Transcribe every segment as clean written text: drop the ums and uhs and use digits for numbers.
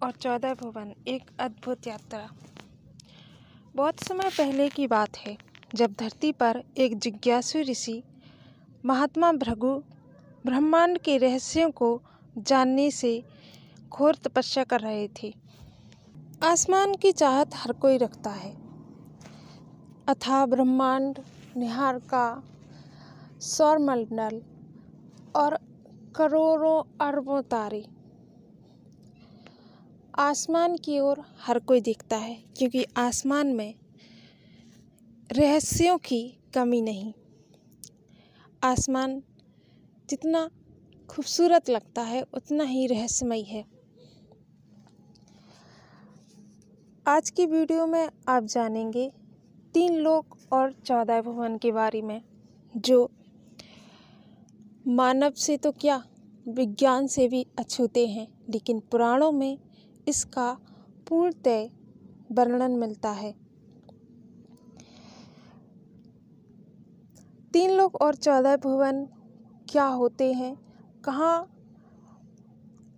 और 14 भुवन एक अद्भुत यात्रा। बहुत समय पहले की बात है, जब धरती पर एक जिज्ञासु ऋषि महात्मा भृगु ब्रह्मांड के रहस्यों को जानने से घोर तपस्या कर रहे थे। आसमान की चाहत हर कोई रखता है। अथाह ब्रह्मांड, निहारका सौरमंडल और करोड़ों अरबों तारे। आसमान की ओर हर कोई देखता है, क्योंकि आसमान में रहस्यों की कमी नहीं। आसमान जितना खूबसूरत लगता है, उतना ही रहस्यमय है। आज की वीडियो में आप जानेंगे 3 लोक और 14 भुवन के बारे में, जो मानव से तो क्या, विज्ञान से भी अछूते हैं, लेकिन पुराणों में इसका पूर्णतः वर्णन मिलता है। 3 लोक और 14 भुवन क्या होते हैं, कहाँ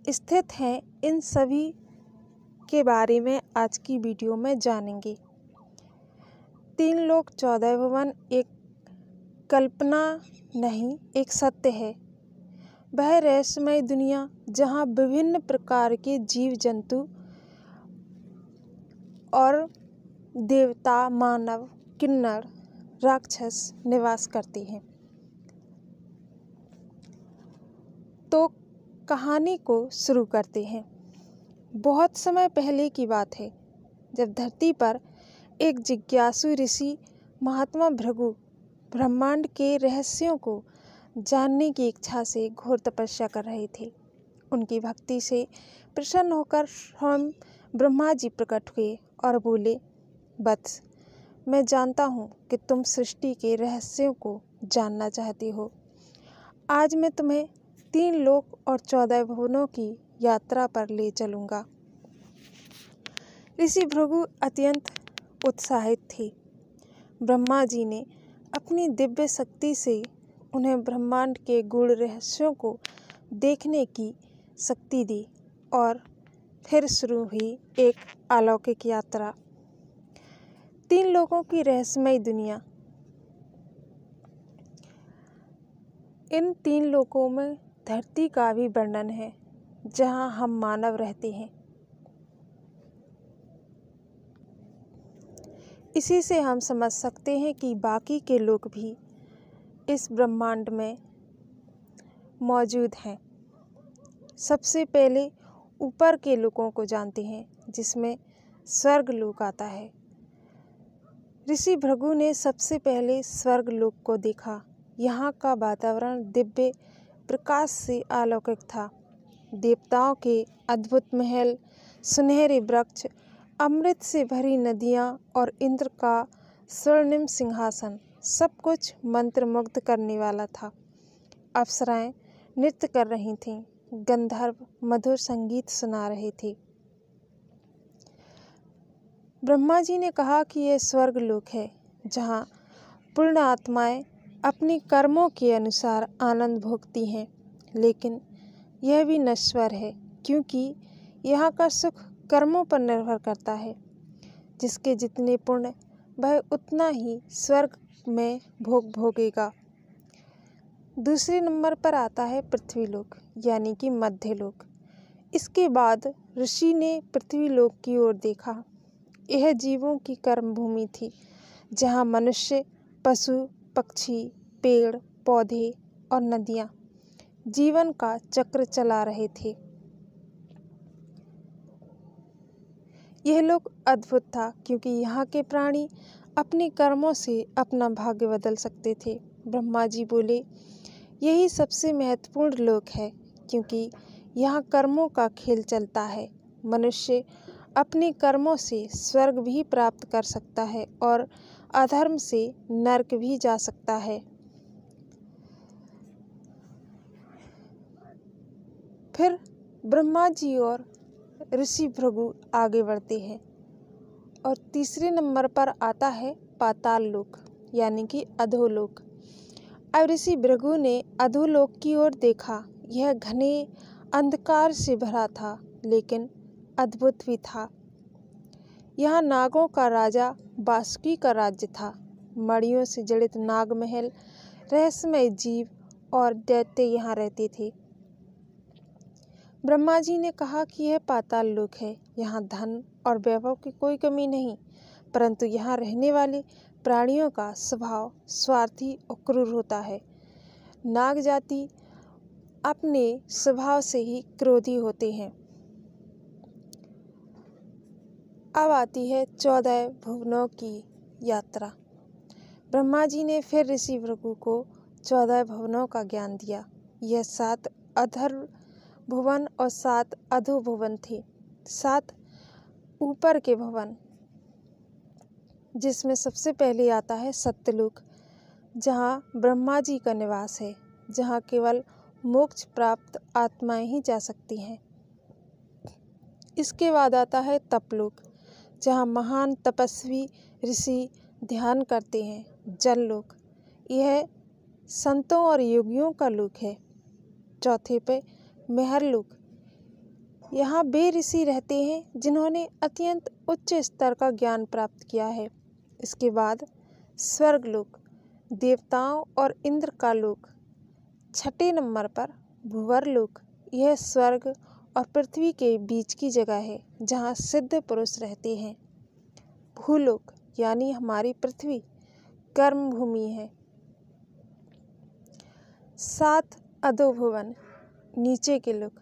स्थित हैं, इन सभी के बारे में आज की वीडियो में जानेंगे। 3 लोक 14 भुवन एक कल्पना नहीं, एक सत्य है। वह रहस्यमय दुनिया जहाँ विभिन्न प्रकार के जीव जंतु और देवता, मानव, किन्नर, राक्षस निवास करते हैं। तो कहानी को शुरू करते हैं। बहुत समय पहले की बात है, जब धरती पर एक जिज्ञासु ऋषि महात्मा भृगु ब्रह्मांड के रहस्यों को जानने की इच्छा से घोर तपस्या कर रहे थे। उनकी भक्ति से प्रसन्न होकर स्वयं ब्रह्मा जी प्रकट हुए और बोले, वत्स, मैं जानता हूँ कि तुम सृष्टि के रहस्यों को जानना चाहते हो। आज मैं तुम्हें 3 लोक और 14 भुवनों की यात्रा पर ले चलूँगा। ऋषि भृगु अत्यंत उत्साहित थे। ब्रह्मा जी ने अपनी दिव्य शक्ति से उन्हें ब्रह्मांड के गूढ़ रहस्यों को देखने की शक्ति दी और फिर शुरू हुई एक अलौकिक यात्रा। 3 लोगों की रहस्यमय दुनिया। इन 3 लोकों में धरती का भी वर्णन है, जहां हम मानव रहते हैं। इसी से हम समझ सकते हैं कि बाकी के लोक भी इस ब्रह्मांड में मौजूद हैं। सबसे पहले ऊपर के लोकों को जानते हैं, जिसमें स्वर्ग लोक आता है। ऋषि भृगु ने सबसे पहले स्वर्ग लोक को देखा। यहाँ का वातावरण दिव्य प्रकाश से अलौकिक था। देवताओं के अद्भुत महल, सुनहरे वृक्ष, अमृत से भरी नदियाँ और इंद्र का स्वर्णिम सिंहासन, सब कुछ मंत्रमुग्ध करने वाला था। अप्सराएं नृत्य कर रही थीं, गंधर्व मधुर संगीत सुना रहे थे। ब्रह्मा जी ने कहा कि यह स्वर्ग लोक है, जहाँ पूर्ण आत्माएं अपने कर्मों के अनुसार आनंद भोगती हैं, लेकिन यह भी नश्वर है, क्योंकि यहाँ का सुख कर्मों पर निर्भर करता है। जिसके जितने पुण्य, वह उतना ही स्वर्ग में भोग भोगेगा। दूसरे नंबर पर आता है पृथ्वीलोक, यानी कि मध्यलोक। इसके बाद ऋषि ने पृथ्वीलोक की ओर देखा। यह जीवों की कर्म भूमि थी, जहाँ मनुष्य, पशु, पक्षी, पेड़ पौधे और नदियाँ जीवन का चक्र चला रहे थे। यह लोक अद्भुत था, क्योंकि यहाँ के प्राणी अपने कर्मों से अपना भाग्य बदल सकते थे। ब्रह्मा जी बोले, यही सबसे महत्वपूर्ण लोक है, क्योंकि यहाँ कर्मों का खेल चलता है। मनुष्य अपने कर्मों से स्वर्ग भी प्राप्त कर सकता है और अधर्म से नरक भी जा सकता है। फिर ब्रह्मा जी और ऋषि भृगु आगे बढ़ते हैं और तीसरे नंबर पर आता है पाताल लोक, यानी कि अधोलोक। अब ऋषि भृगु ने अधोलोक की ओर देखा। यह घने अंधकार से भरा था, लेकिन अद्भुत भी था। यहाँ नागों का राजा वासुकी का राज्य था। मणियों से जड़ित नागमहल, रहस्यमय जीव और दैत्य यहाँ रहते थे। ब्रह्मा जी ने कहा कि यह पाताल लोक है। यहाँ धन और वैभव की कोई कमी नहीं, परंतु यहाँ रहने वाले प्राणियों का स्वभाव स्वार्थी और क्रूर होता है। नाग जाति अपने स्वभाव से ही क्रोधी होते हैं। अब आती है 14 भुवनों की यात्रा। ब्रह्मा जी ने फिर ऋषि भृगु को 14 भुवनों का ज्ञान दिया। यह 7 अधर भुवन और 7 अधो भुवन थे। 7 ऊपर के भुवन, जिसमें सबसे पहले आता है सत्यलोक, जहाँ ब्रह्मा जी का निवास है, जहाँ केवल मोक्ष प्राप्त आत्माएं ही जा सकती हैं। इसके बाद आता है तपलोक, जहाँ महान तपस्वी ऋषि ध्यान करते हैं। जनलोक, यह संतों और योगियों का लोक है। चौथे पे मेहरलोक, यहाँ वे ऋषि रहते हैं जिन्होंने अत्यंत उच्च स्तर का ज्ञान प्राप्त किया है। इसके बाद स्वर्गलोक, देवताओं और इंद्र का लोक। छठे नंबर पर भूवरलोक, यह स्वर्ग और पृथ्वी के बीच की जगह है, जहाँ सिद्ध पुरुष रहते हैं। भूलोक यानी हमारी पृथ्वी कर्म भूमि है। 7 अधोभुवन, नीचे के लोक।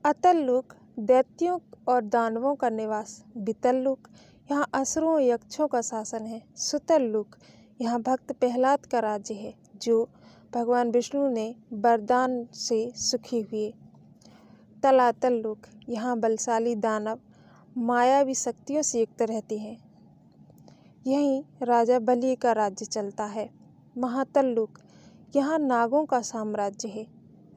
अतल लोक, दैत्यों और दानवों का निवास। वितल लोक, यहाँ असुरों और यक्षों का शासन है। सुतल लोक, यहाँ भक्त प्रहलाद का राज्य है, जो भगवान विष्णु ने वरदान से सुखी हुए। तलातल लोक, यहाँ बलशाली दानव मायावी शक्तियों से युक्त रहते हैं। यहीं राजा बलि का राज्य चलता है। महातल लोक, यहाँ नागों का साम्राज्य है।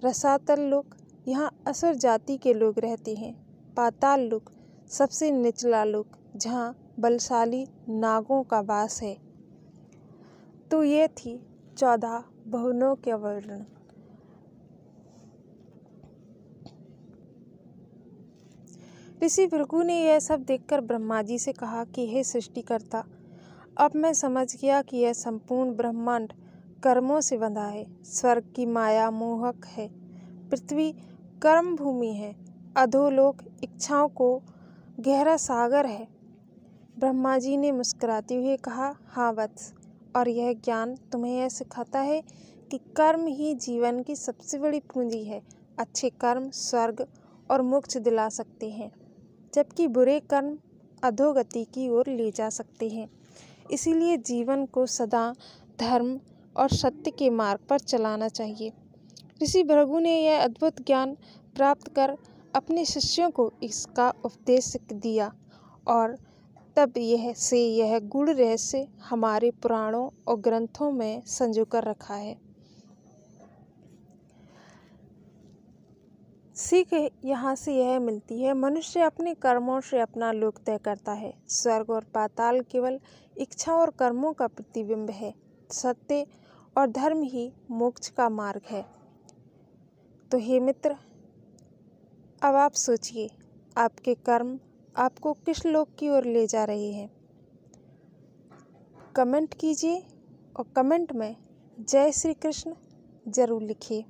रसातल लोक, यहाँ असुर जाति के लोग रहते हैं। पाताल लोक, सबसे निचला लोक, जहाँ बलशाली नागों का वास है। तो ये थी 14 भुवनों के वर्णन। ऋषि भृगु ने यह सब देखकर ब्रह्मा जी से कहा कि हे सृष्टिकर्ता, अब मैं समझ गया कि यह संपूर्ण ब्रह्मांड कर्मों से बंधा है। स्वर्ग की माया मोहक है, पृथ्वी कर्म भूमि है, अधोलोक इच्छाओं को गहरा सागर है। ब्रह्मा जी ने मुस्कुराते हुए कहा, हाँ वत्स, और यह ज्ञान तुम्हें यह सिखाता है कि कर्म ही जीवन की सबसे बड़ी पूंजी है। अच्छे कर्म स्वर्ग और मोक्ष दिला सकते हैं, जबकि बुरे कर्म अधोगति की ओर ले जा सकते हैं। इसीलिए जीवन को सदा धर्म और सत्य के मार्ग पर चलाना चाहिए। ऋषि भृगु ने यह अद्भुत ज्ञान प्राप्त कर अपने शिष्यों को इसका उपदेश दिया, और तब यह गूढ़ रहस्य हमारे पुराणों और ग्रंथों में संजो कर रखा है। सीख यहाँ से यह मिलती है, मनुष्य अपने कर्मों से अपना लोक तय करता है। स्वर्ग और पाताल केवल इच्छा और कर्मों का प्रतिबिंब है। सत्य और धर्म ही मोक्ष का मार्ग है। तो हे मित्र, अब आप सोचिए, आपके कर्म आपको किस लोक की ओर ले जा रहे हैं। कमेंट कीजिए और कमेंट में जय श्री कृष्ण जरूर लिखिए।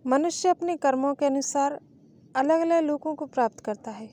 मनुष्य अपने कर्मों के अनुसार अलग अलग लोकों को प्राप्त करता है।